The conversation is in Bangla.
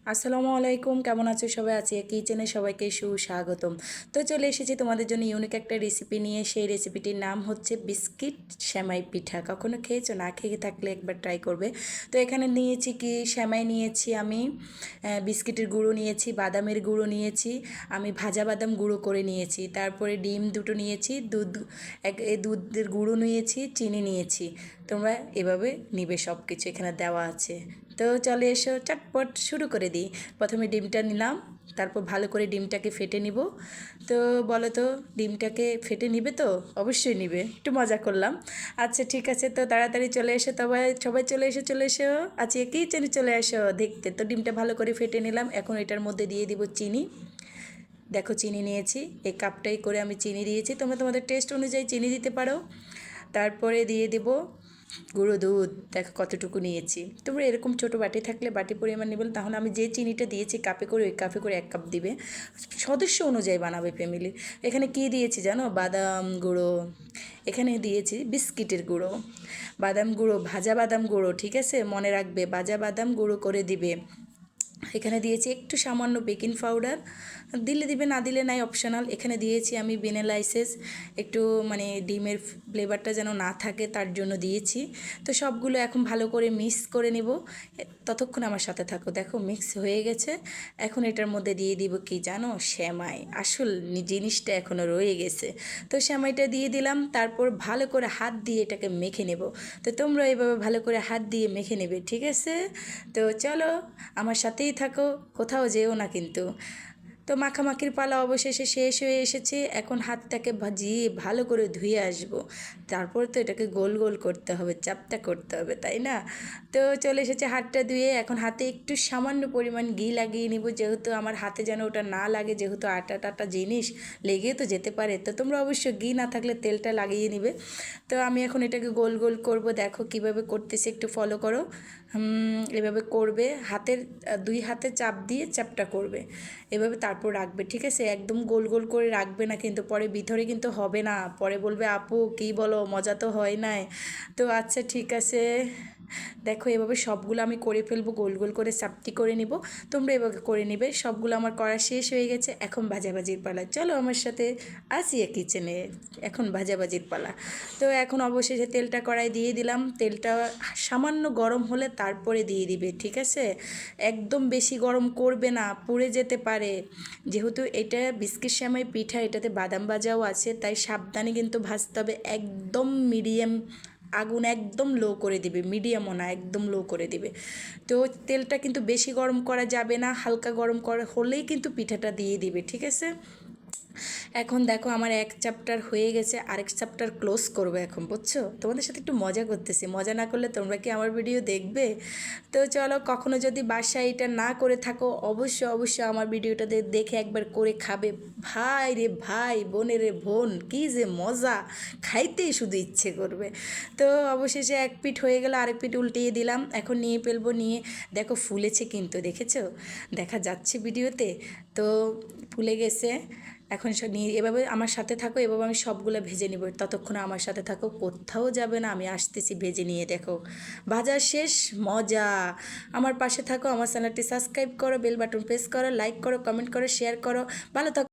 আসসালামু আলাইকুম, কেমন আছো সবাই? আছে কিচেনে সবাইকে সুস্বাগতম। তো চলে এসেছি তোমাদের জন্য ইউনিক একটা রেসিপি নিয়ে। সেই রেসিপিটির নাম হচ্ছে বিস্কিট সেমাই পিঠা। কখনো খেয়েছো? না খেয়ে থাকলে একবার ট্রাই করবে। তো এখানে নিয়েছি কি, সেমাই নিয়েছি আমি, বিস্কিটের গুঁড়ো নিয়েছি, বাদামের গুঁড়ো নিয়েছি, আমি ভাজা বাদাম গুঁড়ো করে নিয়েছি, তারপরে ডিম দুটো নিয়েছি, দুধের গুঁড়ো নিয়েছি, চিনি নিয়েছি। তোমরা এভাবে নিবে, সব কিছু এখানে দেওয়া আছে। তো চলে এসো, চটপট শুরু করে দিই। প্রথমে ডিমটা নিলাম, তারপর ভালো করে ডিমটাকে ফেটে নিব। তো বলো তো, ডিমটাকে ফেটে নিবে তো? অবশ্যই নিবে, একটু মজা করলাম। আচ্ছা ঠিক আছে, তো তাড়াতাড়ি চলে এসো, তবে সবাই চলে এসো। আচ্ছা কিচেনে চলে এসো দেখতে। তো ডিমটা ভালো করে ফেটে নিলাম। এখন এটার মধ্যে দিয়ে দিব চিনি। দেখো চিনি নিয়েছি, এই কাপটাই করে আমি চিনি দিয়েছি, তোমরা তোমাদের টেস্ট অনুযায়ী চিনি দিতে পারো। তারপরে দিয়ে দেব গুঁড়ো দুধ। দেখো কতটুকু নিয়েছি, তোমরা এরকম ছোটো বাটি থাকলে বাটি পরিমাণ নেবেন। তাহলে আমি যে চিনিটা দিয়েছি কাপে করে, ওই কাপে করে 1 কাপ দিবে। সদস্য অনুযায়ী বানাবে ফ্যামিলি। এখানে কি দিয়েছি জানো? বাদাম গুঁড়ো, এখানে দিয়েছি বিস্কিটের গুঁড়ো, বাদাম গুঁড়ো, ভাজা বাদাম গুঁড়ো, ঠিক আছে? মনে রাখবে ভাজা বাদাম গুঁড়ো করে দিবে। এখানে দিয়েছি একটু সামান্য বেকিং পাউডার, দিলে দিবে, না দিলে নাই, অপশনাল। এখানে দিয়েছি আমি ভ্যানিলা এসেন্স, একটু মানে ডিমের ফ্লেভারটা যেন না থাকে তার জন্য দিয়েছি। তো সবগুলো এখন ভালো করে মিক্স করে নেব। ততক্ষণ আমার সাথে থাকো। দেখো মিক্স হয়ে গেছে। এখন এটার মধ্যে দিয়ে দিব কি জানো? সেমাই। আসল জিনিসটা এখনও রয়ে গেছে। তো সেমাইটা দিয়ে দিলাম, তারপর ভালো করে হাত দিয়ে এটাকে মেখে নেব। তো তোমরা এইভাবে ভালো করে হাত দিয়ে মেখে নেবে, ঠিক আছে? তো চলো আমার সাথেই থাকো, কোথাও যেও না কিন্তু। তো মাখামাখির পালা অবশেষে শেষ হয়ে এসেছে। এখন হাতটাকে ভাজিয়ে ভালো করে ধুয়ে আসবো। তারপর তো এটাকে গোল গোল করতে হবে, চাপটা করতে হবে, তাই না? তো চলে এসেছে হাতটা ধুয়ে। এখন হাতে একটু সামান্য পরিমাণ ঘি লাগিয়ে নিব, যেহেতু আমার হাতে যেন ওটা না লাগে, যেহেতু আটা টাটা জিনিস লেগে তো যেতে পারে। তো তোমরা অবশ্য ঘি না থাকলে তেলটা লাগিয়ে নিবে। তো আমি এখন এটাকে গোল গোল করব। দেখো কিভাবে করতেছি, একটু ফলো করো। এভাবে করবে, দুই হাতে চাপ দিয়ে চাপটা করবে এভাবে, তারপর রাখবে, ঠিক আছে? একদম গোল গোল করে রাখবে না, কিন্তু পরে ভিতরে কিন্তু হবে না, পরে বলবে আপু কী বলো, মজা তো হয় নাই। তো আচ্ছা ঠিক আছে, দেখো এভাবে সবগুলো আমি করে ফেলবো, গোল গোল করে চাপটি করে নিব। তোমরা এভাবে করে নিবে। সবগুলো আমার করা শেষ হয়ে গেছে। এখন ভাজাভাজির পালা, চলো আমার সাথে। আসিয়া কিচেনে, এখন ভাজাভাজির পালা। তো এখন অবশেষে তেলটা কড়াই দিয়ে দিলাম। তেলটা সামান্য গরম হলে তারপরে দিয়ে দিবে, ঠিক আছে? একদম বেশি গরম করবে না, পুড়ে যেতে পারে। যেহেতু এটা বিস্কিট সেমাই পিঠা, এটাতে বাদাম ভাজাও আছে, তাই সাবধানে কিন্তু ভাজতে হবে। একদম মিডিয়াম আগুন একদম লো করে দিবে, মিডিয়ামও না, একদম লো করে দিবে। তো তেলটা কিন্তু বেশি গরম করা যাবে না, হালকা গরম করা হলেই কিন্তু পিঠাটা দিয়ে দিবে, ঠিক আছে? এখন দেখো আমার এক চ্যাপ্টার হয়ে গেছে, আরেক চ্যাপ্টার ক্লোজ করবো এখন, বুঝছো? তোমাদের সাথে একটু মজা করতেছি, মজা না করলে তোমরা কি আমার ভিডিও দেখবে? তো চলো, কখনো যদি বাসায় এটা না করে থাকো, অবশ্যই আমার ভিডিওটা দেখে একবার করে খাবে। ভাই রে ভাই, বোনের রে বোন, কী যে মজা, খাইতেই শুধু ইচ্ছে করবে। তো অবশেষে এক পিঠ হয়ে গেল, আরেক পিঠ উল্টিয়ে দিলাম। এখন নিয়ে ফেলবো, নিয়ে দেখো ফুলেছে কিন্তু, দেখেছো? দেখা যাচ্ছে ভিডিওতে। তো ফুলে গেছে। এখন নিয়ে এভাবে আমার সাথে থাকো, এভাবে আমি সবগুলো ভেজে নিব। ততক্ষণ আমার সাথে থাকো, কোথাও যাবে না, আমি আসতেছি ভেজে নিয়ে। দেখো ভাজা শেষ, মজা। আমার পাশে থাকো, আমার চ্যানেলটি সাবস্ক্রাইব করো, বেল বাটন প্রেস করো, লাইক করো, কমেন্ট করো, শেয়ার করো। ভালো থাকো।